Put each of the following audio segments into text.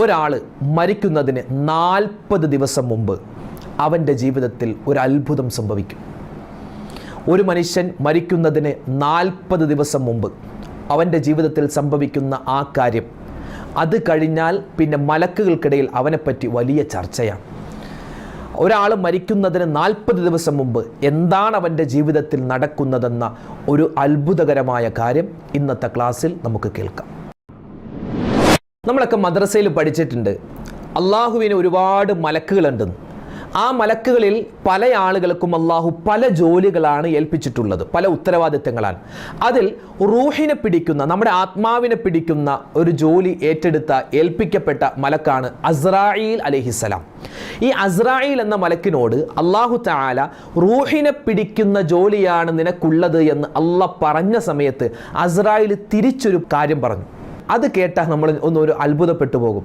ഒരാൾ മരിക്കുന്നതിന് 40 ദിവസം മുമ്പ് അവൻ്റെ ജീവിതത്തിൽ ഒരു അത്ഭുതം സംഭവിക്കും. ഒരു മനുഷ്യൻ മരിക്കുന്നതിന് 40 ദിവസം മുമ്പ് അവൻ്റെ ജീവിതത്തിൽ സംഭവിക്കുന്ന ആ കാര്യം, അത് കഴിഞ്ഞാൽ പിന്നെ മലക്കുകൾക്കിടയിൽ അവനെപ്പറ്റി വലിയ ചർച്ചയാണ്. ഒരാൾ മരിക്കുന്നതിന് 40 ദിവസം മുമ്പ് എന്താണ് അവൻ്റെ ജീവിതത്തിൽ നടക്കുന്നതെന്ന ഒരു അത്ഭുതകരമായ കാര്യം ഇന്നത്തെ ക്ലാസ്സിൽ നമുക്ക് കേൾക്കാം. നമ്മളൊക്കെ മദ്രസയിൽ പഠിച്ചിട്ടുണ്ട്, അള്ളാഹുവിന് ഒരുപാട് മലക്കുകളുണ്ടെന്ന്. ആ മലക്കുകളിൽ പല ആളുകൾക്കും അള്ളാഹു പല ജോലികളാണ് ഏൽപ്പിച്ചിട്ടുള്ളത്, പല ഉത്തരവാദിത്തങ്ങളാണ്. അതിൽ റൂഹിനെ പിടിക്കുന്ന, നമ്മുടെ ആത്മാവിനെ പിടിക്കുന്ന ഒരു ജോലി ഏൽപ്പിക്കപ്പെട്ട മലക്കാണ് അസ്രായീൽ അലൈഹിസ്സലാം. ഈ അസ്രായീൽ എന്ന മലക്കിനോട് അള്ളാഹു തആല റൂഹിനെ പിടിക്കുന്ന ജോലിയാണ് നിനക്കുള്ളത് എന്ന് അള്ളാഹ് പറഞ്ഞ സമയത്ത് അസ്രായീൽ തിരിച്ചൊരു കാര്യം പറഞ്ഞു. അത് കേട്ടാൽ നമ്മൾ ഒരു അത്ഭുതപ്പെട്ടു പോകും.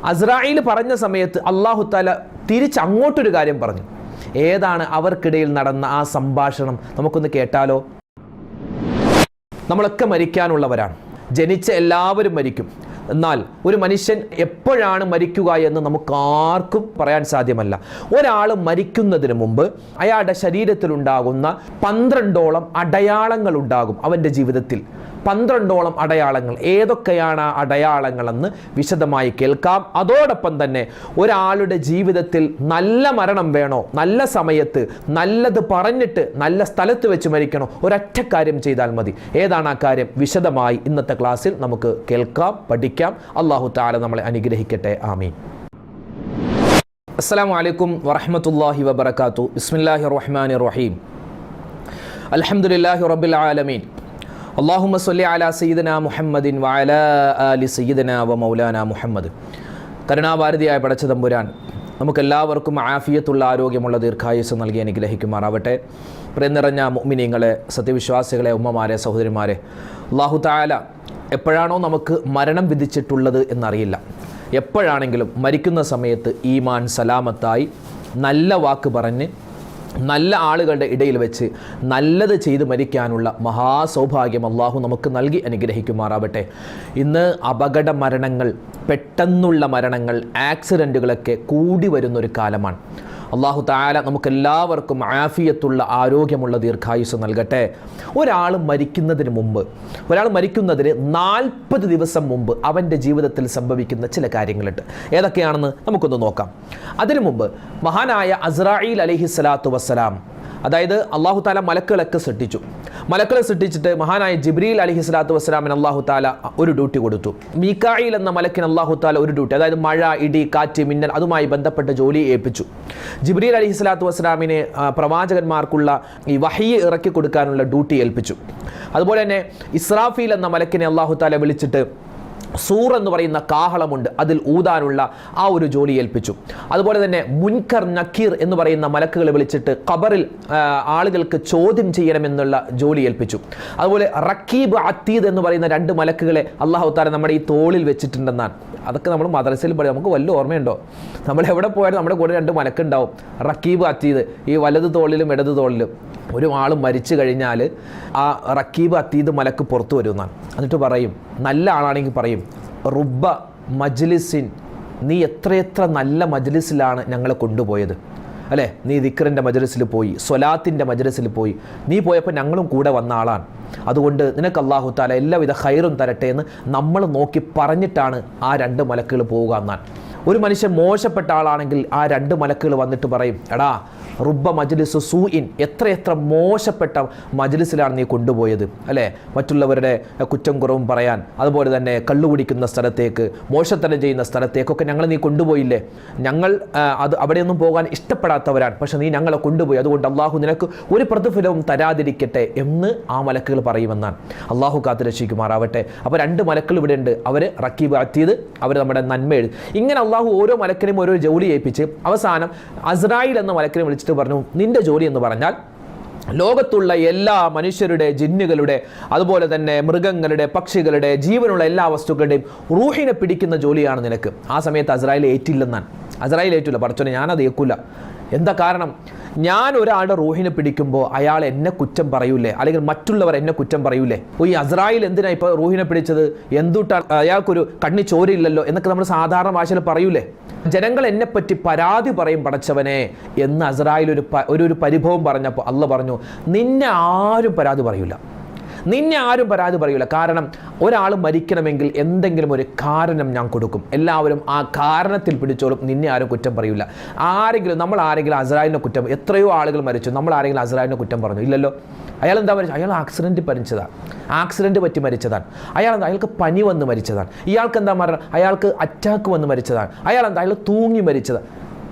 അസ്രായീൽ പറഞ്ഞ സമയത്ത് അള്ളാഹു തആല തിരിച്ച് അങ്ങോട്ടൊരു കാര്യം പറഞ്ഞു. ഏതാണ് അവർക്കിടയിൽ നടന്ന ആ സംഭാഷണം? നമുക്കൊന്ന് കേട്ടാലോ. നമ്മളൊക്കെ മരിക്കാനുള്ളവരാണ്, ജനിച്ച എല്ലാവരും മരിക്കും. എന്നാൽ ഒരു മനുഷ്യൻ എപ്പോഴാണ് മരിക്കുക എന്ന് നമുക്കാർക്കും പറയാൻ സാധ്യമല്ല. ഒരാൾ മരിക്കുന്നതിന് മുമ്പ് അയാളുടെ ശരീരത്തിലുണ്ടാകുന്ന 12ഓളം അടയാളങ്ങൾ ഉണ്ടാകും. അവൻ്റെ ജീവിതത്തിൽ 12ഓളം അടയാളങ്ങൾ. ഏതൊക്കെയാണ് ആ അടയാളങ്ങളെന്ന് വിശദമായി കേൾക്കാം. അതോടൊപ്പം തന്നെ ഒരാളുടെ ജീവിതത്തിൽ നല്ല മരണം വേണോ, നല്ല സമയത്ത് നല്ലത് പറഞ്ഞിട്ട് നല്ല സ്ഥലത്ത് വെച്ച് മരിക്കണോ, ഒരൊറ്റ കാര്യം ചെയ്താൽ മതി. ഏതാണ് ആ കാര്യം? വിശദമായി ഇന്നത്തെ ക്ലാസ്സിൽ നമുക്ക് കേൾക്കാം, പഠിക്കാം. അല്ലാഹു തആല നമ്മളെ അനുഗ്രഹിക്കട്ടെ. ആമീൻ. അസ്സലാമു അലൈക്കും വറഹ്മത്തുള്ളാഹി വബറകാതുഹു. ബിസ്മില്ലാഹിർ റഹ്മാനിർ റഹീം. അൽഹംദുലില്ലാഹി റബ്ബിൽ ആലമീൻ. അല്ലാഹുമ്മ സ്വല്ലി അലാ സയ്യിദിനാ മുഹമ്മദിൻ വഅലാ ആലി സയ്യിദിനാ വമൗലാനാ മുഹമ്മദ്. കരുണാഭാരതിയായ പടച്ച തമ്പുരാൻ നമുക്കെല്ലാവർക്കും ആഫിയത്തുള്ള ആരോഗ്യമുള്ള ദീർഘായുസ്സ് നൽകി അനുഗ്രഹിക്കുമാറാവട്ടെ. പ്രിയം നിറഞ്ഞ മുഅ്മിനീങ്ങളെ, സത്യവിശ്വാസികളെ, ഉമ്മമാരെ, സഹോദരിമാരെ, അല്ലാഹു തആല എപ്പോഴാണോ നമുക്ക് മരണം വിധിച്ചിട്ടുള്ളത് എന്നറിയില്ല, എപ്പോഴാണെങ്കിലും മരിക്കുന്ന സമയത്ത് ഈമാൻ സലാമത്തായി നല്ല വാക്ക് പറഞ്ഞ് നല്ല ആളുകളുടെ ഇടയിൽ വെച്ച് നല്ലത് ചെയ്ത് മരിക്കാനുള്ള മഹാസൗഭാഗ്യം അള്ളാഹു നമുക്ക് നൽകി അനുഗ്രഹിക്കുമാറാവട്ടെ. ഇന്ന് അപകട മരണങ്ങൾ, പെട്ടെന്നുള്ള മരണങ്ങൾ, ആക്സിഡൻറ്റുകളൊക്കെ കൂടി വരുന്നൊരു കാലമാണ്. അള്ളാഹു തആല നമുക്കെല്ലാവർക്കും ആഫിയത്തുള്ള ആരോഗ്യമുള്ള ദീർഘായുസ്സ് നൽകട്ടെ. ഒരാൾ മരിക്കുന്നതിന് മുമ്പ്, ഒരാൾ മരിക്കുന്നതിന് 40 ദിവസം മുമ്പ് അവൻ്റെ ജീവിതത്തിൽ സംഭവിക്കുന്ന ചില കാര്യങ്ങളുണ്ട്. ഏതൊക്കെയാണെന്ന് നമുക്കൊന്ന് നോക്കാം. അതിനു മുമ്പ് മഹാനായ അസ്രായീൽ അലൈഹിസ്സലാത്തു വസ്സലാം, അതായത് അള്ളാഹു താല മലക്കുകളൊക്കെ സൃഷ്ടിച്ചു. മലക്കുകളെ സൃഷ്ടിച്ചിട്ട് മഹാനായ ജിബ്രീൽ അലൈഹിസ്സലാത്തു വസ്സലാമിന് അള്ളാഹു താല ഒരു ഡ്യൂട്ടി കൊടുത്തു. മീകായിൽ എന്ന മലക്കിന് അള്ളാഹു താല ഒരു ഡ്യൂട്ടി, അതായത് മഴ, ഇടി, കാറ്റ്, മിന്നൽ, അതുമായി ബന്ധപ്പെട്ട ജോലി ഏൽപ്പിച്ചു. ജിബ്രീൽ അലൈഹിസ്സലാത്തു വസ്സലാമിനെ പ്രവാചകന്മാർക്കുള്ള ഈ വഹി ഇറക്കി കൊടുക്കാനുള്ള ഡ്യൂട്ടി ഏൽപ്പിച്ചു. അതുപോലെ തന്നെ ഇസ്രാഫീൽ എന്ന മലക്കിനെ അള്ളാഹു താല വിളിച്ചിട്ട് സൂർ എന്ന് പറയുന്ന കാഹളമുണ്ട്, അതിൽ ഊതാനുള്ള ആ ഒരു ജോലി ഏൽപ്പിച്ചു. അതുപോലെ തന്നെ മുൻകർ, നക്കീർ എന്ന് പറയുന്ന മലക്കുകളെ വിളിച്ചിട്ട് ഖബറിൽ ആളുകൾക്ക് ചോദ്യം ചെയ്യണമെന്നുള്ള ജോലി ഏൽപ്പിച്ചു. അതുപോലെ റക്കീബ്, അത്തീദ് എന്ന് പറയുന്ന 2 മലക്കുകളെ അല്ലാഹു തആല നമ്മുടെ ഈ തോളിൽ വെച്ചിട്ടുണ്ടെന്നാണ്. അതൊക്കെ നമ്മൾ മദ്രസയിൽ പറയും, നമുക്ക് വല്ല ഓർമ്മയുണ്ടോ? നമ്മൾ എവിടെ പോയാലും നമ്മുടെ കൂടെ 2 മലക്കുണ്ടാവും, റക്കീബ്, അത്തീദ്, ഈ വലത് തോളിലും ഇടത് തോളിലും. ഒരു ആൾ മരിച്ചു കഴിഞ്ഞാൽ ആ റക്കീബ്, അത്തീദ് മലക്ക് പുറത്തു വരുമെന്നാണ്. എന്നിട്ട് പറയും, നല്ല ആളാണെങ്കിൽ പറയും, റുബ്ബ മജ്ലിസിൻ, നീ എത്രയെത്ര നല്ല മജ്ലിസിലാണ് ഞങ്ങളെ കൊണ്ടുപോയത് അല്ലേ? നീ ദിക്റിൻ്റെ മജ്ലിസിൽ പോയി, സ്വലാത്തിൻ്റെ മജ്ലിസിൽ പോയി, നീ പോയപ്പോൾ ഞങ്ങളും കൂടെ വന്ന ആളാണ്. അതുകൊണ്ട് നിനക്ക് അല്ലാഹു തആല എല്ലാവിധ ഖൈറും തരട്ടെ എന്ന് നമ്മൾ നോക്കി പറഞ്ഞിട്ടാണ് ആ 2 മലക്കുകൾ പോവുക എന്നാണ്. ഒരു മനുഷ്യൻ മോശപ്പെട്ട ആളാണെങ്കിൽ ആ 2 മലക്കുകൾ വന്നിട്ട് പറയും, എടാ റുബ്ബ മജ്ലിസു സൂഇൻ, എത്രയെത്ര മോശപ്പെട്ട മജ്ലിസിലാണ് നീ കൊണ്ടുപോയത് അല്ലേ? മറ്റുള്ളവരുടെ കുറ്റം കുറവും പറയാൻ, അതുപോലെ തന്നെ കള്ളുകുടിക്കുന്ന സ്ഥലത്തേക്ക്, മോശത്തരം ചെയ്യുന്ന സ്ഥലത്തേക്കൊക്കെ ഞങ്ങൾ നീ കൊണ്ടുപോയില്ലേ? ഞങ്ങൾ അവിടെയൊന്നും പോകാൻ ഇഷ്ടപ്പെടാത്തവരാണ്, പക്ഷെ നീ ഞങ്ങളെ കൊണ്ടുപോയി, അതുകൊണ്ട് അള്ളാഹു നിനക്ക് ഒരു പ്രതിഫലവും തരാതിരിക്കട്ടെ എന്ന് ആ മലക്കുകൾ പറയുമെന്നാണ്. അള്ളാഹു കാത്ത് രക്ഷിക്കുമാറാവട്ടെ. അപ്പോൾ 2 മലക്കുകൾ ഇവിടെ ഉണ്ട്, അവർ റക്കീബ്, അത്തീദ്, അവർ നമ്മുടെ നന്മ എഴുതി. ഇങ്ങനെ അള്ളാഹു ഓരോ മലക്കിനെയും ഓരോ ജോലി ഏൽപ്പിച്ച് അവസാനം അസ്രായീൽ എന്ന മലക്കിനെ വിളിച്ചിട്ട് പറഞ്ഞു, നിന്റെ ജോലി എന്ന് പറഞ്ഞാൽ ലോകത്തുള്ള എല്ലാ മനുഷ്യരുടെ, ജിന്നുകളുടെ, അതുപോലെ തന്നെ മൃഗങ്ങളുടെ, പക്ഷികളുടെ, ജീവനുള്ള എല്ലാ വസ്തുക്കളുടെയും റൂഹിനെ പിടിക്കുന്ന ജോലിയാണ് നിനക്ക്. ആ സമയത്ത് അസ്രായീൽ ഏറ്റില്ലെന്നാണ്. അസ്രായീൽ ഏറ്റില്ല, പടച്ചോനെ ഞാനത് ഏൽക്കില്ല. എന്താ കാരണം? ഞാൻ ഒരാളുടെ റൂഹിനെ പിടിക്കുമ്പോൾ അയാൾ എന്നെ കുറ്റം പറയൂലേ, അല്ലെങ്കിൽ മറ്റുള്ളവർ എന്നെ കുറ്റം പറയൂലേ? ഈ അസ്രായിൽ എന്തിനാ ഇപ്പോൾ റൂഹിനെ പിടിച്ചത്, എന്തുട്ടാണ്, അയാൾക്കൊരു കണ്ണി ചോരയില്ലല്ലോ എന്നൊക്കെ നമ്മൾ സാധാരണ ഭാഷയിൽ പറയൂലേ? ജനങ്ങൾ എന്നെപ്പറ്റി പരാതി പറയും പടച്ചവനെ എന്ന് അസ്രായിൽ ഒരു പരിഭവം പറഞ്ഞപ്പോൾ അള്ളാഹ് പറഞ്ഞു, നിന്നെ ആരും പരാതി പറയൂല, നിന്നെ ആരും പരാതി പറയൂല. കാരണം ഒരാൾ മരിക്കണമെങ്കിൽ എന്തെങ്കിലും ഒരു കാരണം ഞാൻ കൊടുക്കും, എല്ലാവരും ആ കാരണത്തിൽ പിടിച്ചോളും, നിന്നെ ആരും കുറ്റം പറയൂല. നമ്മൾ ആരെങ്കിലും അസ്രായിലിനെ കുറ്റം, എത്രയോ ആളുകൾ മരിച്ചു, നമ്മൾ ആരെങ്കിലും അസ്രായിലിനെ കുറ്റം പറഞ്ഞു? ഇല്ലല്ലോ. അയാൾ എന്താ മരിച്ചത്? അയാൾ ആക്സിഡൻറ്റ് പറ്റി മരിച്ചതാണ്. അയാൾക്ക് പനി വന്ന് മരിച്ചതാണ്. ഇയാൾക്ക് എന്താ മരണം? അയാൾക്ക് അറ്റാക്ക് വന്ന് മരിച്ചതാണ്. അയാൾ തൂങ്ങി മരിച്ചതാണ്.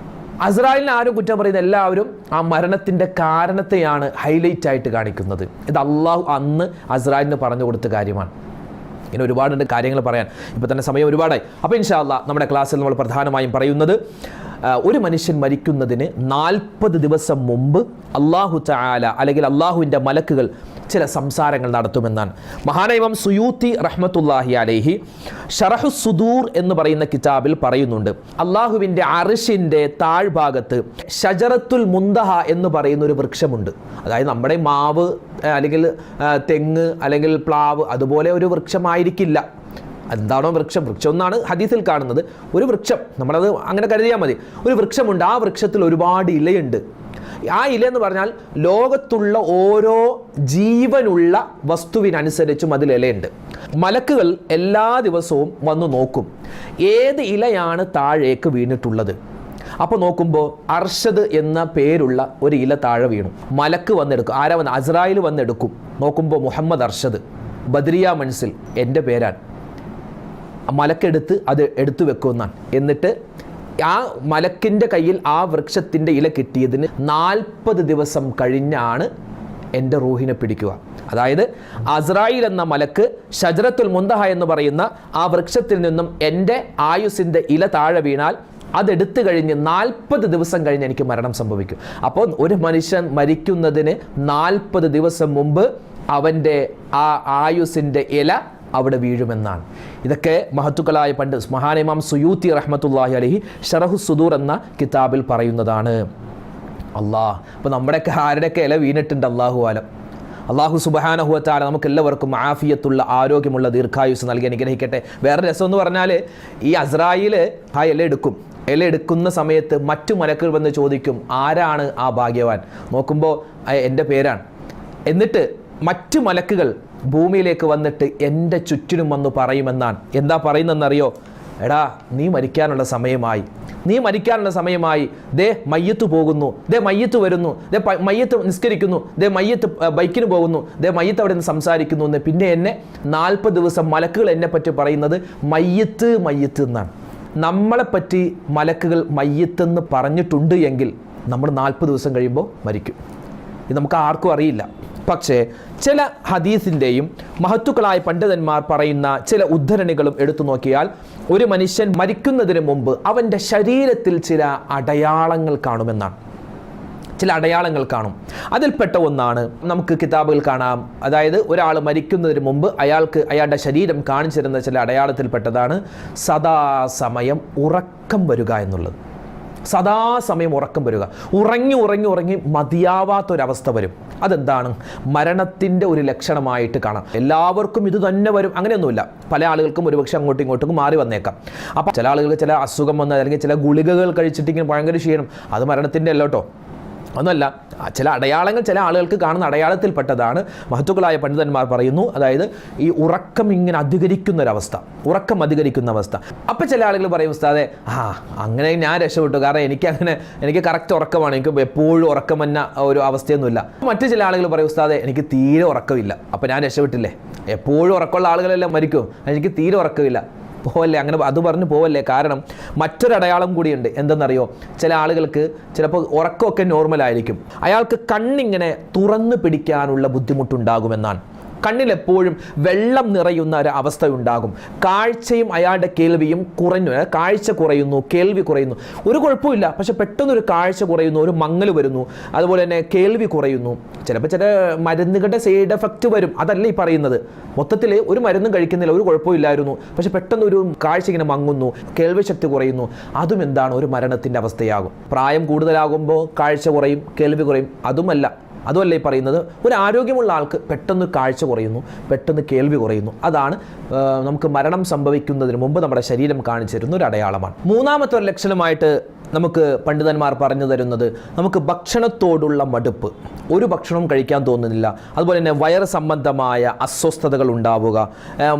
അസ്രായിലിനെ ആരും കുറ്റം പറയുന്നത്, എല്ലാവരും ആ മരണത്തിൻ്റെ കാരണത്തെയാണ് ഹൈലൈറ്റ് ആയിട്ട് കാണിക്കുന്നത്. ഇത് അള്ളാഹു അന്ന് അസ്രായിലിന് പറഞ്ഞു കൊടുത്ത കാര്യമാണ്. ഇങ്ങനെ ഒരുപാടുണ്ട് കാര്യങ്ങൾ പറയാൻ, ഇപ്പോൾ തന്നെ സമയം ഒരുപാടായി. അപ്പോൾ ഇൻഷാ അല്ലാഹ് നമ്മുടെ ക്ലാസ്സിൽ നമ്മൾ പ്രധാനമായും പറയുന്നത്, ഒരു മനുഷ്യൻ മരിക്കുന്നതിന് 40 ദിവസം മുമ്പ് അല്ലാഹു തആല അല്ലെങ്കിൽ അള്ളാഹുവിൻ്റെ മലക്കുകൾ ചില സംസാരങ്ങൾ നടത്തുമെന്നാണ്. മഹാനായ ഇമാം സുയൂത്തി റഹ്മത്തുള്ളാഹി അലൈഹി ശറഹു സുദൂർ എന്ന് പറയുന്ന കിതാബിൽ പറയുന്നുണ്ട്, അള്ളാഹുവിൻ്റെ അർശിൻ്റെ താഴ്ഭാഗത്ത് ഷജറത്തുൽ മുന്തഹ എന്ന് പറയുന്ന ഒരു വൃക്ഷമുണ്ട്. അതായത് നമ്മുടെ മാവ് അല്ലെങ്കിൽ തെങ്ങ് അല്ലെങ്കിൽ പ്ലാവ് അതുപോലെ ഒരു വൃക്ഷമായിരിക്കില്ല. എന്താണോ വൃക്ഷം എന്നാണ് ഹദീസിൽ കാണുന്നത്. ഒരു വൃക്ഷം, നമ്മളത് അങ്ങനെ കരുതിയാൽ മതി. ഒരു വൃക്ഷമുണ്ട്, ആ വൃക്ഷത്തിൽ ഒരുപാട് ഇലയുണ്ട്. ആ ഇല എന്ന് പറഞ്ഞാൽ ലോകത്തുള്ള ഓരോ ജീവനുള്ള വസ്തുവിനനുസരിച്ചും അതിൽ ഇലയുണ്ട്. മലക്കുകൾ എല്ലാ ദിവസവും വന്നു നോക്കും ഏത് ഇലയാണ് താഴേക്ക് വീണിട്ടുള്ളത്. അപ്പോൾ നോക്കുമ്പോൾ അർഷദ് എന്ന പേരുള്ള ഒരു ഇല താഴെ വീണു. മലക്ക് വന്നെടുക്കും. ആരാ വന്ന്? അസ്രായിൽ വന്നെടുക്കും. നോക്കുമ്പോൾ മുഹമ്മദ് അർഷദ് ബദ്രിയ മൻസിൽ, എൻ്റെ പേരാണ്. മലക്കെടുത്ത് അത് എടുത്തു വെക്കുമെന്നാണ്. എന്നിട്ട് ആ മലക്കിൻ്റെ കയ്യിൽ ആ വൃക്ഷത്തിൻ്റെ ഇല കിട്ടിയതിന് 40 ദിവസം കഴിഞ്ഞാണ് എൻ്റെ റൂഹിനെ പിടിക്കുക. അതായത് അസ്രായിൽ എന്ന മലക്ക് ഷജറത്തുൽ മുന്തഹ എന്ന് പറയുന്ന ആ വൃക്ഷത്തിൽ നിന്നും എൻ്റെ ആയുസിൻ്റെ ഇല താഴെ വീണാൽ അതെടുത്തു കഴിഞ്ഞ് 40 ദിവസം കഴിഞ്ഞ് എനിക്ക് മരണം സംഭവിക്കും. അപ്പോൾ ഒരു മനുഷ്യൻ മരിക്കുന്നതിന് 40 ദിവസം മുമ്പ് അവൻ്റെ ആ ആയുസിൻ്റെ ഇല അവിടെ വീഴുമെന്നാണ്. ഇതൊക്കെ മഹത്തുക്കളായ പണ്ഡിത് മഹാനായ ഇമാം സുയൂത്തി റഹ്മത്തുള്ളാഹി അലൈഹി ശറഹു സുദൂർ എന്ന കിതാബിൽ പറയുന്നതാണ്. അല്ലാഹ്, അപ്പോൾ നമ്മുടെയൊക്കെ ആരുടെയൊക്കെ ഇല വീണിട്ടുണ്ട്? അല്ലാഹു ആലം. അല്ലാഹു സുബ്ഹാനഹു വ തആല നമുക്ക് എല്ലാവർക്കും ആഫിയത്തുള്ള ആരോഗ്യമുള്ള ദീർഘായുസ് നൽകി അനുഗ്രഹിക്കട്ടെ. വേറെ രസം എന്ന് പറഞ്ഞാൽ, ഈ അസ്രായിൽ ആ ഇല എടുക്കുന്ന സമയത്ത് മറ്റു മലക്കുകൾ വന്ന് ചോദിക്കും, ആരാണ് ആ ഭാഗ്യവാൻ? നോക്കുമ്പോൾ എൻ്റെ പേരാണ്. എന്നിട്ട് മറ്റു മലക്കുകൾ ഭൂമിയിലേക്ക് വന്നിട്ട് എൻ്റെ ചുറ്റിനും വന്ന് പറയുമെന്നാണ്. എന്താ പറയുന്നതെന്നറിയോ? എടാ, നീ മരിക്കാനുള്ള സമയമായി, ദേ മയ്യത്ത് പോകുന്നു, ദേ മയ്യത്ത് വരുന്നു, ദേ മയ്യത്ത് നിസ്കരിക്കുന്നു, ദേ മയ്യത്ത് ബൈക്കിന് പോകുന്നു, ദേ മയ്യത്ത് അവിടെ നിന്ന് സംസാരിക്കുന്നു എന്ന്. പിന്നെ എന്നെ 40 ദിവസം മലക്കുകൾ എന്നെ പറ്റി പറയുന്നത് മയ്യത്ത് എന്നാണ്. നമ്മളെപ്പറ്റി മലക്കുകൾ മയ്യത്തെന്ന് പറഞ്ഞിട്ടുണ്ട് എങ്കിൽ നമ്മൾ 40 ദിവസം കഴിയുമ്പോൾ മരിക്കും. ഇത് നമുക്ക് ആർക്കും അറിയില്ല. പക്ഷേ ചില ഹദീസിൻ്റെയും മഹത്തുക്കളായ പണ്ഡിതന്മാർ പറയുന്ന ചില ഉദ്ധരണികളും എടുത്തു നോക്കിയാൽ, ഒരു മനുഷ്യൻ മരിക്കുന്നതിന് മുമ്പ് അവൻ്റെ ശരീരത്തിൽ ചില അടയാളങ്ങൾ കാണുമെന്നാണ്. ചില അടയാളങ്ങൾ കാണും. അതിൽപ്പെട്ട ഒന്നാണ് നമുക്ക് കിതാബുകൾ കാണാം. അതായത് ഒരാൾ മരിക്കുന്നതിന് മുമ്പ് അയാളുടെ ശരീരം കാണിച്ചിരുന്ന ചില അടയാളത്തിൽപ്പെട്ടതാണ് സദാസമയം ഉറക്കം വരിക എന്നുള്ളത്. സദാസമയം ഉറക്കം വരിക, ഉറങ്ങി മതിയാവാത്തൊരവസ്ഥ വരും. അതെന്താണ്? മരണത്തിൻ്റെ ഒരു ലക്ഷണമായിട്ട് കാണാം. എല്ലാവർക്കും ഇത് തന്നെ വരും അങ്ങനെയൊന്നുമില്ല. പല ആളുകൾക്കും ഒരുപക്ഷെ അങ്ങോട്ടും ഇങ്ങോട്ടും മാറി വന്നേക്കാം. അപ്പോൾ ചില ആളുകൾക്ക് ചില അസുഖം വന്ന് അല്ലെങ്കിൽ ചില ഗുളികകൾ കഴിച്ചിട്ടിങ്ങനെ ഭയങ്കര ക്ഷീണം, അത് മരണത്തിൻ്റെ അല്ല കേട്ടോ, ഒന്നുമല്ല. ചില അടയാളങ്ങൾ ചില ആളുകൾക്ക് കാണുന്ന അടയാളത്തിൽപ്പെട്ടതാണ്. മഹത്തുക്കളായ പണ്ഡിതന്മാർ പറയുന്നു, അതായത് ഈ ഉറക്കം ഇങ്ങനെ അധികരിക്കുന്ന അവസ്ഥ. അപ്പം ചില ആളുകൾ പറയും, ഉസ്താദേ അങ്ങനെ ഞാൻ രക്ഷപ്പെട്ടു, കാരണം എനിക്ക് കറക്റ്റ് ഉറക്കമാണ്, എനിക്ക് എപ്പോഴും ഉറക്കം വന്ന ഒരു അവസ്ഥയൊന്നുമില്ല. മറ്റു ചില ആളുകൾ പറയും, ഉസ്താദേ എനിക്ക് തീരെ ഉറക്കമില്ല, അപ്പം ഞാൻ രക്ഷപ്പെട്ടില്ലേ. എപ്പോഴും ഉറക്കമുള്ള ആളുകളെല്ലാം മരിക്കും, എനിക്ക് തീരെ ഉറക്കമില്ല. പോവല്ലേ, അങ്ങനെ അത് പറഞ്ഞു പോവല്ലേ. കാരണം മറ്റൊരടയാളം കൂടിയുണ്ട്. എന്തെന്നറിയോ? ചില ആളുകൾക്ക് ചിലപ്പോൾ ഉറക്കമൊക്കെ നോർമലായിരിക്കും, അയാൾക്ക് കണ്ണിങ്ങനെ തുറന്നു പിടിക്കാനുള്ള ബുദ്ധിമുട്ടുണ്ടാകുമെന്നാണ്. കണ്ണിലെപ്പോഴും വെള്ളം നിറയുന്ന ഒരു അവസ്ഥ ഉണ്ടാകും. കാഴ്ചയും അയാളുടെ കേൾവിയും കുറഞ്ഞു, കാഴ്ച കുറയുന്നു, കേൾവി കുറയുന്നു. ഒരു കുഴപ്പമില്ല, പക്ഷെ പെട്ടെന്നൊരു കാഴ്ച കുറയുന്നു, ഒരു മങ്ങൽ വരുന്നു, അതുപോലെ തന്നെ കേൾവി കുറയുന്നു. ചിലപ്പോൾ ചില മരുന്നുകളുടെ സൈഡ് എഫക്റ്റ് വരും, അതല്ല ഈ പറയുന്നത്. മൊത്തത്തിൽ ഒരു മരുന്നും കഴിക്കുന്നില്ല, ഒരു കുഴപ്പമില്ലായിരുന്നു, പക്ഷെ പെട്ടെന്ന് ഒരു കാഴ്ച ഇങ്ങനെ മങ്ങുന്നു, കേൾവി ശക്തി കുറയുന്നു. അതും എന്താണ്, ഒരു മരണത്തിൻ്റെ അവസ്ഥയാകും. പ്രായം കൂടുതലാകുമ്പോൾ കാഴ്ച കുറയും, കേൾവി കുറയും. അതുമല്ല ഈ പറയുന്നത്. ഒരു ആരോഗ്യമുള്ള ആൾക്ക് പെട്ടെന്ന് കാഴ്ച കുറയുന്നു, പെട്ടെന്ന് കേൾവി കുറയുന്നു. അതാണ് നമുക്ക് മരണം സംഭവിക്കുന്നതിന് മുമ്പ് നമ്മുടെ ശരീരം കാണിച്ചു തരുന്ന ഒരു അടയാളമാണ്. മൂന്നാമത്തെ ഒരു ലക്ഷണമായിട്ട് നമുക്ക് പണ്ഡിതന്മാർ പറഞ്ഞു തരുന്നത്, നമുക്ക് ഭക്ഷണത്തോടുള്ള മടുപ്പ്, ഒരു ഭക്ഷണവും കഴിക്കാൻ തോന്നുന്നില്ല. അതുപോലെ തന്നെ വയറ് സംബന്ധമായ അസ്വസ്ഥതകൾ ഉണ്ടാവുക,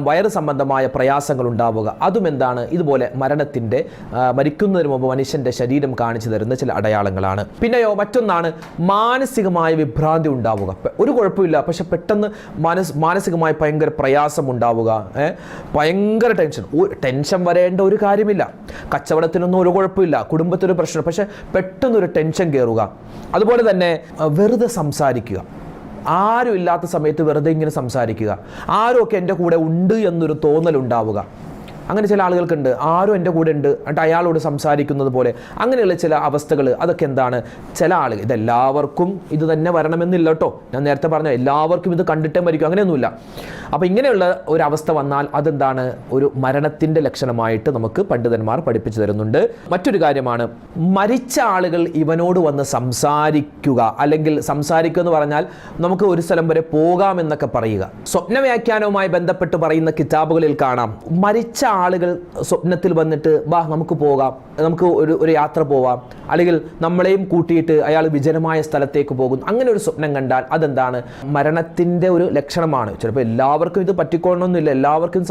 വയറ് സംബന്ധമായ പ്രയാസങ്ങൾ ഉണ്ടാവുക. അതും എന്താണ്, ഇതുപോലെ മരിക്കുന്നതിന് മുമ്പ് മനുഷ്യൻ്റെ ശരീരം കാണിച്ചു തരുന്ന ചില അടയാളങ്ങളാണ്. പിന്നെയോ മറ്റൊന്നാണ് മാനസികമായ വിഭ്രാന്തി ഉണ്ടാവുക. ഒരു കുഴപ്പമില്ല, പക്ഷെ പെട്ടെന്ന് മാനസികമായി ഭയങ്കര പ്രയാസം ഉണ്ടാവുക, ഭയങ്കര ടെൻഷൻ വരേണ്ട ഒരു കാര്യമില്ല. കച്ചവടത്തിനൊന്നും ഒരു കുഴപ്പമില്ല, കുടുംബത്തിൽ ഒരു പ്രശ്നം, പക്ഷെ പെട്ടെന്നൊരു ടെൻഷൻ കയറുക. അതുപോലെ തന്നെ വെറുതെ സംസാരിക്കുക, ആരും ഇല്ലാത്ത സമയത്ത് വെറുതെ ഇങ്ങനെ സംസാരിക്കുക, ആരുമൊക്കെ എൻ്റെ കൂടെ ഉണ്ട് എന്നൊരു തോന്നലുണ്ടാവുക. അങ്ങനെ ചില ആളുകൾക്കുണ്ട്, ആരും എൻ്റെ കൂടെ ഉണ്ട് എന്നിട്ട് അയാളോട് സംസാരിക്കുന്നത് പോലെ. അങ്ങനെയുള്ള ചില അവസ്ഥകൾ, അതൊക്കെ എന്താണ്, ചില ആളുകൾ, ഇതെല്ലാവർക്കും ഇത് തന്നെ വരണമെന്നില്ല കേട്ടോ. ഞാൻ നേരത്തെ പറഞ്ഞ എല്ലാവർക്കും ഇത് കണ്ടിട്ടേ മരിക്കും, അങ്ങനെയൊന്നുമില്ല. അപ്പോൾ ഇങ്ങനെയുള്ള ഒരു അവസ്ഥ വന്നാൽ അതെന്താണ്, ഒരു മരണത്തിൻ്റെ ലക്ഷണമായിട്ട് നമുക്ക് പണ്ഡിതന്മാർ പഠിപ്പിച്ചു തരുന്നുണ്ട്. മറ്റൊരു കാര്യമാണ്, മരിച്ച ആളുകൾ ഇവനോട് വന്ന് സംസാരിക്കുക, അല്ലെങ്കിൽ സംസാരിക്കുക എന്ന് പറഞ്ഞാൽ നമുക്ക് ഒരു സ്ഥലം വരെ പോകാമെന്നൊക്കെ പറയുക. സ്വപ്ന വ്യാഖ്യാനവുമായി ബന്ധപ്പെട്ട് പറയുന്ന കിതാബുകളിൽ കാണാം, മരിച്ച ആളുകൾ സ്വപ്നത്തിൽ വന്നിട്ട് വാ നമുക്ക് പോകാം, നമുക്ക് ഒരു യാത്ര പോവാം, അല്ലെങ്കിൽ നമ്മളെയും കൂട്ടിയിട്ട് അയാൾ വിജനമായ സ്ഥലത്തേക്ക് പോകും. അങ്ങനെ ഒരു സ്വപ്നം കണ്ടാൽ അതെന്താണ്, മരണത്തിൻ്റെ ഒരു ലക്ഷണമാണ്. ചിലപ്പോൾ എല്ലാവർക്കും ഇത് പറ്റിക്കൊള്ളണമെന്നില്ല, എല്ലാവർക്കും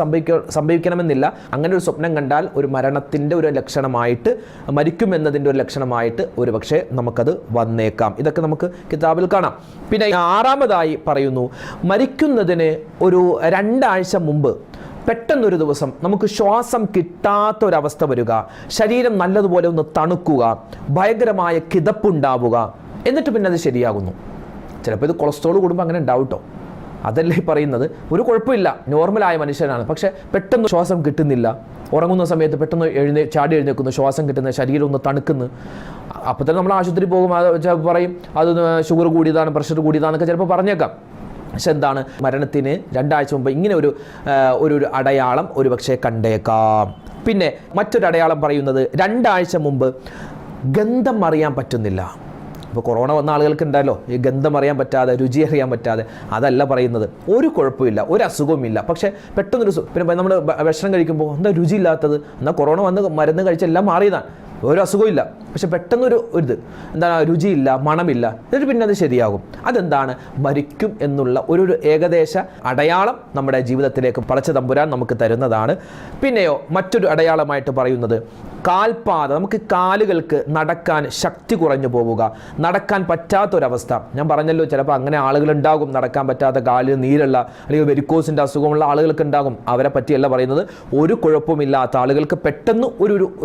സംഭവിക്കണമെന്നില്ല. അങ്ങനെ ഒരു സ്വപ്നം കണ്ടാൽ ഒരു മരണത്തിൻ്റെ ഒരു ലക്ഷണമായിട്ട്, മരിക്കുമെന്നതിൻ്റെ ഒരു ലക്ഷണമായിട്ട് ഒരു പക്ഷേ നമുക്കത് വന്നേക്കാം. ഇതൊക്കെ നമുക്ക് കിതാബിൽ കാണാം. പിന്നെ ആറാമതായി പറയുന്നു, മരിക്കുന്നതിന് ഒരു 2 ആഴ്ച മുമ്പ് പെട്ടെന്നൊരു ദിവസം നമുക്ക് ശ്വാസം കിട്ടാത്തൊരവസ്ഥ വരിക, ശരീരം നല്ലതുപോലെ ഒന്ന് തണുക്കുക, ഭയങ്കരമായ കിതപ്പുണ്ടാവുക, എന്നിട്ട് പിന്നെ അത് ശരിയാകുന്നു. ചിലപ്പോൾ ഇത് കൊളസ്ട്രോൾ കൂടുമ്പോൾ അങ്ങനെ ഉണ്ടാവും കേട്ടോ. അതല്ലേ പറയുന്നത്, ഒരു കുഴപ്പമില്ല, നോർമലായ മനുഷ്യനാണ്, പക്ഷേ പെട്ടെന്ന് ശ്വാസം കിട്ടുന്നില്ല. ഉറങ്ങുന്ന സമയത്ത് പെട്ടെന്ന് ചാടി എഴുന്നേക്കുന്നു, ശ്വാസം കിട്ടുന്ന, ശരീരം ഒന്ന് തണുക്കുന്നു. അപ്പോൾ തന്നെ നമ്മൾ ആശുപത്രി പോകും, പറയും അത് ഷുഗർ കൂടിയതാണ്, പ്രഷർ കൂടിയതാണെന്നൊക്കെ ചിലപ്പോൾ പറഞ്ഞേക്കാം. പക്ഷെ എന്താണ്, മരണത്തിന് 2 ആഴ്ച മുമ്പ് ഇങ്ങനെ ഒരു അടയാളം ഒരു പക്ഷേ കണ്ടേക്കാം. പിന്നെ മറ്റൊരു അടയാളം പറയുന്നത്, 2 ആഴ്ച മുമ്പ് ഗന്ധം അറിയാൻ പറ്റുന്നില്ല. ഇപ്പോൾ കൊറോണ വന്ന ആളുകൾക്ക് ഉണ്ടല്ലോ ഈ ഗന്ധം അറിയാൻ പറ്റാതെ, രുചി അറിയാൻ പറ്റാതെ. അതല്ല പറയുന്നത്, ഒരു കുഴപ്പമില്ല, ഒരു അസുഖവുമില്ല, പക്ഷേ പെട്ടെന്നൊരു പിന്നെ നമ്മൾ ഭക്ഷണം കഴിക്കുമ്പോൾ എന്താ രുചിയില്ലാത്തത്, എന്നാൽ കൊറോണ വന്ന് മരുന്ന് കഴിച്ചെല്ലാം മാറിയതാണ്, ഒരു അസുഖമില്ല, പക്ഷെ പെട്ടെന്നൊരു എന്താണ്, രുചിയില്ല, മണമില്ല, എന്നിട്ട് പിന്നെ അത് ശരിയാകും. അതെന്താണ്, മരിക്കും എന്നുള്ള ഒരു ഏകദേശ അടയാളം നമ്മുടെ ജീവിതത്തിലേക്ക് പടച്ച തമ്പുരാൻ നമുക്ക് തരുന്നതാണ്. പിന്നെയോ മറ്റൊരു അടയാളമായിട്ട് പറയുന്നത്, കാൽപാത, നമുക്ക് കാലുകൾക്ക് നടക്കാൻ ശക്തി കുറഞ്ഞു പോവുക, നടക്കാൻ പറ്റാത്തൊരവസ്ഥ. ഞാൻ പറഞ്ഞല്ലോ, ചിലപ്പോൾ അങ്ങനെ ആളുകളുണ്ടാകും, നടക്കാൻ പറ്റാത്ത, കാലിൽ നീരുള്ള അല്ലെങ്കിൽ വെരിക്കോസിൻ്റെ അസുഖമുള്ള ആളുകൾക്ക് ഉണ്ടാകും. അവരെ പറ്റിയല്ല പറയുന്നത്, ഒരു കുഴപ്പമില്ലാത്ത ആളുകൾക്ക് പെട്ടെന്ന്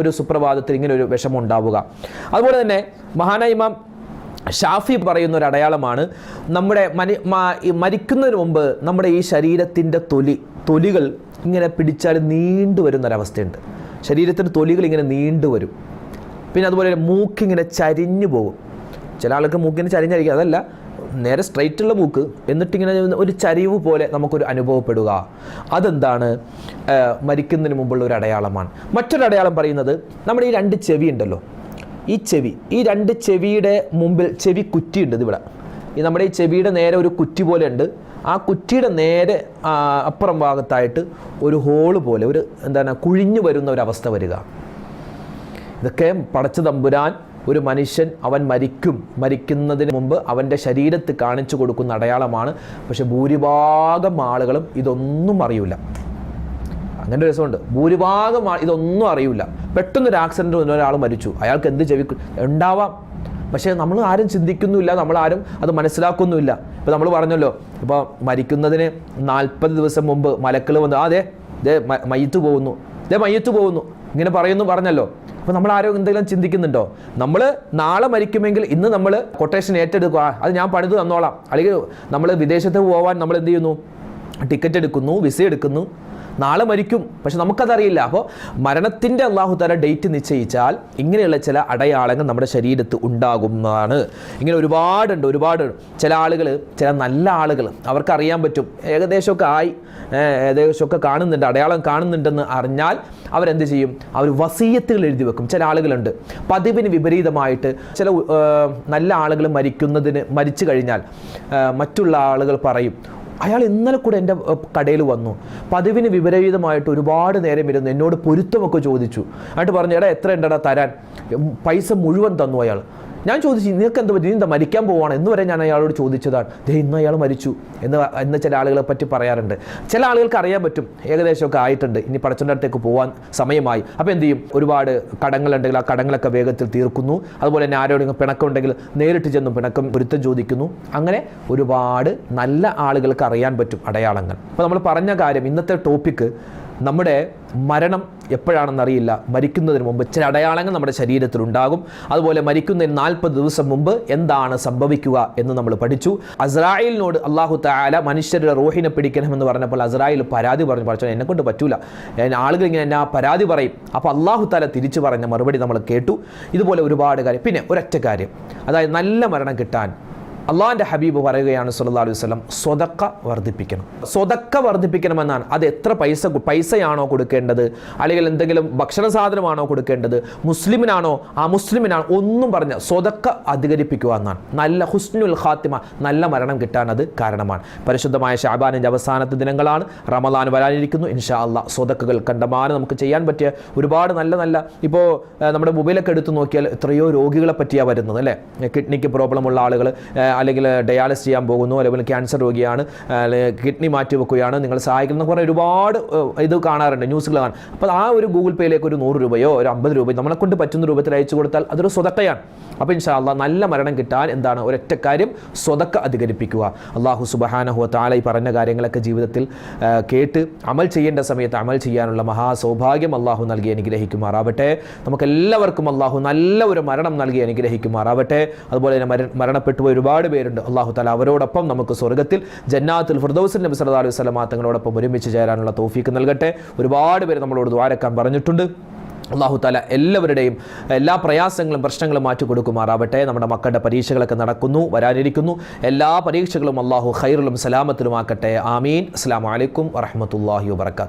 ഒരു സുപ്രഭാതത്തിൽ ഇങ്ങനെ ഒരു വിഷമം ഉണ്ടാവുക. അതുപോലെ തന്നെ മഹാനായ ഇമാം ഷാഫി പറയുന്ന ഒരു അടയാളമാണ്, നമ്മുടെ മരിക്കുന്നതിന് മുമ്പ് നമ്മുടെ ഈ ശരീരത്തിൻ്റെ തൊലികൾ ഇങ്ങനെ പിടിച്ചാൽ നീണ്ടു വരുന്നൊരവസ്ഥയുണ്ട്. ശരീരത്തിൻ്റെ തൊലികൾ ഇങ്ങനെ നീണ്ടുവരും. പിന്നെ അതുപോലെ മൂക്കിങ്ങനെ ചരിഞ്ഞു പോകും. ചില ആൾക്ക് മൂക്കിന് ചരിഞ്ഞായിരിക്കും, അതല്ല, നേരെ സ്ട്രൈറ്റുള്ള മൂക്ക്, എന്നിട്ടിങ്ങനെ ഒരു ചരിവ് പോലെ നമുക്കൊരു അനുഭവപ്പെടുക. അതെന്താണ്, മരിക്കുന്നതിന് മുമ്പുള്ള ഒരു അടയാളമാണ്. മറ്റൊരു അടയാളം പറയുന്നത്, നമ്മുടെ ഈ 2 ചെവി ഉണ്ടല്ലോ, ഈ 2 ചെവിയുടെ മുമ്പിൽ ചെവി കുറ്റിയുണ്ട്. ഇവിടെ നമ്മുടെ ഈ ചെവിയുടെ നേരെ ഒരു കുറ്റി പോലെ ഉണ്ട്. ആ കുറ്റിയുടെ നേരെ അപ്പുറം ഭാഗത്തായിട്ട് ഒരു ഹോള് പോലെ എന്താണ്, കുഴിഞ്ഞു വരുന്ന ഒരവസ്ഥ വരിക. ഇതൊക്കെ പടച്ച തമ്പുരാൻ ഒരു മനുഷ്യൻ അവൻ മരിക്കുന്നതിന് മുമ്പ് അവൻ്റെ ശരീരത്ത് കാണിച്ചു കൊടുക്കുന്ന അടയാളമാണ്. പക്ഷെ ഭൂരിഭാഗം ആളുകളും ഇതൊന്നും അറിയില്ല. അങ്ങനെ ഒരു രസമുണ്ട്, ഭൂരിഭാഗം ഇതൊന്നും അറിയില്ല. പെട്ടെന്നൊരു ആക്സിഡൻറ്റ് വന്ന ഒരാൾ മരിച്ചു, അയാൾക്ക് എന്ത് ചെവി ഉണ്ടാവാം, പക്ഷേ നമ്മൾ ആരും ചിന്തിക്കുന്നുമില്ല, നമ്മളാരും അത് മനസ്സിലാക്കുന്നുമില്ല. ഇപ്പോൾ നമ്മൾ പറഞ്ഞല്ലോ, ഇപ്പോൾ മരിക്കുന്നതിന് 40 ദിവസം മുമ്പ് മലക്കൾ വന്ന് ദേ മയ്യത്ത് പോകുന്നു ഇങ്ങനെ പറഞ്ഞല്ലോ. അപ്പോൾ നമ്മൾ ആരോ എന്തെങ്കിലും ചിന്തിക്കുന്നുണ്ടോ? നമ്മൾ നാളെ മരിക്കുമെങ്കിൽ ഇന്ന് നമ്മൾ കൊട്ടേഷൻ ഏറ്റെടുക്കുക, അത് ഞാൻ പണിത് തന്നോളാം. അല്ലെങ്കിൽ നമ്മൾ വിദേശത്ത് പോകാൻ നമ്മൾ എന്ത് ചെയ്യുന്നു, ടിക്കറ്റ് എടുക്കുന്നു, വിസ എടുക്കുന്നു, നാളെ മരിക്കും. പക്ഷെ നമുക്കതറിയില്ല. അപ്പോൾ മരണത്തിൻ്റെ അള്ളാഹു തആല ഡേറ്റ് നിശ്ചയിച്ചാൽ ഇങ്ങനെയുള്ള ചില അടയാളങ്ങൾ നമ്മുടെ ശരീരത്ത് ഉണ്ടാകുന്നതാണ്. ഇങ്ങനെ ഒരുപാട് ചില ആളുകൾ, ചില നല്ല ആളുകൾ അവർക്കറിയാൻ പറ്റും, ഏകദേശമൊക്കെ കാണുന്നുണ്ട്, അടയാളം കാണുന്നുണ്ടെന്ന് അറിഞ്ഞാൽ അവരെന്ത് ചെയ്യും? അവർ വസീയത്തുകൾ എഴുതി വെക്കും. ചില ആളുകളുണ്ട് പതിവിന് വിപരീതമായിട്ട്, ചില നല്ല ആളുകൾ മരിച്ചു കഴിഞ്ഞാൽ മറ്റുള്ള ആളുകൾ പറയും, അയാൾ ഇന്നലെ കൂടെ എൻ്റെ കടയിൽ വന്നു, പതിവിന് വിപരീതമായിട്ട് ഒരുപാട് നേരം ഇരുന്നു, എന്നോട് പൊരുത്തമൊക്കെ ചോദിച്ചു, എന്നിട്ട് പറഞ്ഞു, എടാ എത്ര ഉണ്ടടാ തരാൻ, പൈസ മുഴുവൻ തന്നു അയാൾ. ഞാൻ ചോദിച്ചു, നിനക്ക് എന്താ പറ്റി, നീ എന്താ മരിക്കാൻ പോവാണ് എന്ന് വരെ ഞാൻ അയാളോട് ചോദിച്ചതാണ്. ഇന്ന് അയാൾ മരിച്ചു എന്ന് ചില ആളുകളെ പറ്റി പറയാറുണ്ട്. ചില ആളുകൾക്ക് അറിയാൻ പറ്റും ഏകദേശമൊക്കെ ആയിട്ടുണ്ട്, ഇനി പടച്ചവൻ്റെ അടുത്തേക്ക് പോകാൻ സമയമായി. അപ്പോൾ എന്ത് ചെയ്യും? ഒരുപാട് കടങ്ങളുണ്ടെങ്കിൽ ആ കടങ്ങളൊക്കെ വേഗത്തിൽ തീർക്കുന്നു. അതുപോലെ തന്നെ ആരോടെങ്കിലും പിണക്കമുണ്ടെങ്കിൽ നേരിട്ട് ചെന്നും പൊരുത്തം ചോദിക്കുന്നു. അങ്ങനെ ഒരുപാട് നല്ല ആളുകൾക്ക് അറിയാൻ പറ്റും അടയാളങ്ങൾ. അപ്പോൾ നമ്മൾ പറഞ്ഞ കാര്യം, ഇന്നത്തെ ടോപ്പിക്ക് നമ്മുടെ മരണം എപ്പോഴാണെന്നറിയില്ല, മരിക്കുന്നതിന് മുമ്പ് ചില അടയാളങ്ങൾ നമ്മുടെ ശരീരത്തിലുണ്ടാകും. അതുപോലെ മരിക്കുന്നതിന് 40 ദിവസം മുമ്പ് എന്താണ് സംഭവിക്കുക എന്ന് നമ്മൾ പഠിച്ചു. അസ്രായേലിനോട് അള്ളാഹു തആല മനുഷ്യരുടെ റൂഹിനെ പിടിക്കണമെന്ന് പറഞ്ഞപ്പോൾ അസ്രായേൽ പരാതി പറഞ്ഞു, പഠിച്ചോ എന്നെ കൊണ്ട് പറ്റൂല, ആളുകൾ ഇങ്ങനെ എന്നെ പരാതി പറയും. അപ്പോൾ അള്ളാഹു തആല തിരിച്ചു പറഞ്ഞ മറുപടി നമ്മൾ കേട്ടു. ഇതുപോലെ ഒരുപാട് കാര്യം. പിന്നെ ഒരൊറ്റ കാര്യം, അതായത് നല്ല മരണം കിട്ടാൻ അള്ളാഹിൻ്റെ ഹബീബ് പറയുകയാണ് സല്ലല്ലാഹു അലൈഹി വസല്ലം, സ്വതക്ക വർദ്ധിപ്പിക്കണമെന്നാണ്. അത് എത്ര പൈസയാണോ കൊടുക്കേണ്ടത്, അല്ലെങ്കിൽ എന്തെങ്കിലും ഭക്ഷണ സാധനമാണോ കൊടുക്കേണ്ടത്, മുസ്ലിമിനാണോ ആ മുസ്ലിമിനാണോ, ഒന്നും പറഞ്ഞ സ്വതക്ക അധികരിപ്പിക്കുക എന്നാണ്. നല്ല ഹുസ്നുൽ ഖാത്തിമ, നല്ല മരണം കിട്ടാൻ അത് കാരണമാണ്. പരിശുദ്ധമായ ശഅബാനിൻ്റെ അവസാനത്തെ ദിനങ്ങളാണ്, റമളാൻ വരാനിരിക്കുന്നു. ഇൻഷാ അല്ലാഹ് സ്വതക്കകൾ കണ്ടമാനം നമുക്ക് ചെയ്യാൻ പറ്റിയ ഒരുപാട് നല്ല ഇപ്പോൾ നമ്മുടെ മൊബൈലൊക്കെ എടുത്ത് നോക്കിയാൽ എത്രയോ രോഗികളെ പറ്റിയാണ് വരുന്നത് അല്ലേ. കിഡ്നിക്ക് പ്രോബ്ലം ഉള്ള ആളുകൾ, അല്ലെങ്കിൽ ഡയാലിസിസ് ചെയ്യാൻ പോകുന്നു, അല്ലെങ്കിൽ ക്യാൻസർ രോഗിയാണ്, കിഡ്നി മാറ്റി വെക്കുകയാണ്, നിങ്ങൾ സഹായിക്കുന്ന കുറേ ഒരുപാട് ഇത് കാണാറുണ്ട്, ന്യൂസുകൾ കാണാൻ. അപ്പോൾ ആ ഒരു ഗൂഗിൾ പേയിലേക്ക് ഒരു 100 രൂപയോ ഒരു 50 രൂപയോ നമ്മളെ കൊണ്ട് പറ്റുന്ന രൂപത്തിൽ അയച്ചു കൊടുത്താൽ അതൊരു സ്വതക്കയാണ്. അപ്പോൾ ഇൻഷാ അല്ലാഹ് നല്ല മരണം കിട്ടാൻ എന്താണ് ഒരൊറ്റ കാര്യം, സ്വതക്ക അധികരിപ്പിക്കുക. അല്ലാഹു സുബ്ഹാനഹു വ തആല ഈ പറഞ്ഞ കാര്യങ്ങളൊക്കെ ജീവിതത്തിൽ കേട്ട് അമൽ ചെയ്യേണ്ട സമയത്ത് അമൽ ചെയ്യാനുള്ള മഹാസൗഭാഗ്യം അല്ലാഹു നൽകി അനുഗ്രഹിക്കുമാറാവട്ടെ. നമുക്കെല്ലാവർക്കും അല്ലാഹു നല്ല ഒരു മരണം നൽകി അനുഗ്രഹിക്കുമാറാവട്ടെ. അതുപോലെ തന്നെ മരണപ്പെട്ടുപോയ ഒരുപാട് പേരുണ്ട്, അല്ലാഹു തആല അവരോടൊപ്പം നമുക്ക് സ്വർഗ്ഗത്തിൽ ജന്നാത്തുൽ ഫിർദൗസിൽ നബി സല്ലല്ലാഹു അലൈഹി വസല്ലം തങ്ങളോടൊപ്പം ഒരുമിച്ച് ചേരാനുള്ള തൗഫീക്ക് നൽകട്ടെ. ഒരുപാട് പേര് നമ്മളോട് ദുആരക്കാൻ പറഞ്ഞിട്ടുണ്ട്. അല്ലാഹു തആല എല്ലാവരുടെയും എല്ലാ പ്രയാസങ്ങളും പ്രശ്നങ്ങളും മാറ്റി കൊടുക്കുമാറാവട്ടെ. നമ്മുടെ മക്കളുടെ പരീക്ഷകളൊക്കെ നടക്കുന്നു, വരാനിരിക്കുന്നു. എല്ലാ പരീക്ഷകളും അല്ലാഹു ഖൈറിലും സലാമത്തിലുമാക്കട്ടെ. ആമീൻ. അസ്സലാമു അലൈക്കും വറഹ്മത്തുള്ളാഹി വബറകാതുഹു.